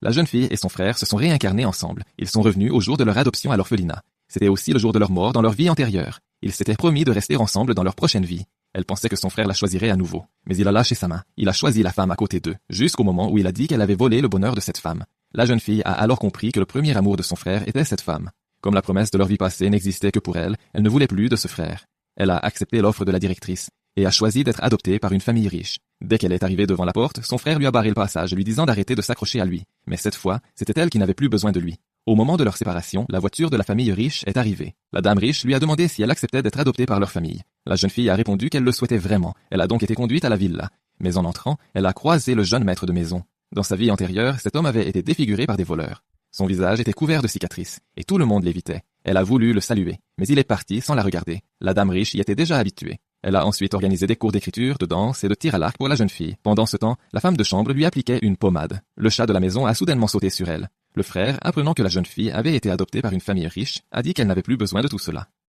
La jeune fille et son frère se sont réincarnés ensemble. Ils sont revenus au jour de leur adoption à l'orphelinat. C'était aussi le jour de leur mort dans leur vie antérieure. Ils s'étaient promis de rester ensemble dans leur prochaine vie. Elle pensait que son frère la choisirait à nouveau. Mais il a lâché sa main. Il a choisi la femme à côté d'eux, jusqu'au moment où il a dit qu'elle avait volé le bonheur de cette femme. La jeune fille a alors compris que le premier amour de son frère était cette femme. Comme la promesse de leur vie passée n'existait que pour elle, elle ne voulait plus de ce frère. Elle a accepté l'offre de la directrice et a choisi d'être adoptée par une famille riche. Dès qu'elle est arrivée devant la porte, son frère lui a barré le passage, lui disant d'arrêter de s'accrocher à lui. Mais cette fois, c'était elle qui n'avait plus besoin de lui. Au moment de leur séparation, la voiture de la famille riche est arrivée. La dame riche lui a demandé si elle acceptait d'être adoptée par leur famille. La jeune fille a répondu qu'elle le souhaitait vraiment. Elle a donc été conduite à la villa. Mais en entrant, elle a croisé le jeune maître de maison. Dans sa vie antérieure, cet homme avait été défiguré par des voleurs. Son visage était couvert de cicatrices, et tout le monde l'évitait. Elle a voulu le saluer, mais il est parti sans la regarder. La dame riche y était déjà habituée. Elle a ensuite organisé des cours d'écriture, de danse et de tir à l'arc pour la jeune fille. Pendant ce temps, la femme de chambre lui appliquait une pommade. Le chat de la maison a soudainement sauté sur elle. Le frère, apprenant que la jeune fille avait été adoptée par une famille riche, a dit qu'elle n'avait plus besoin de tout cela.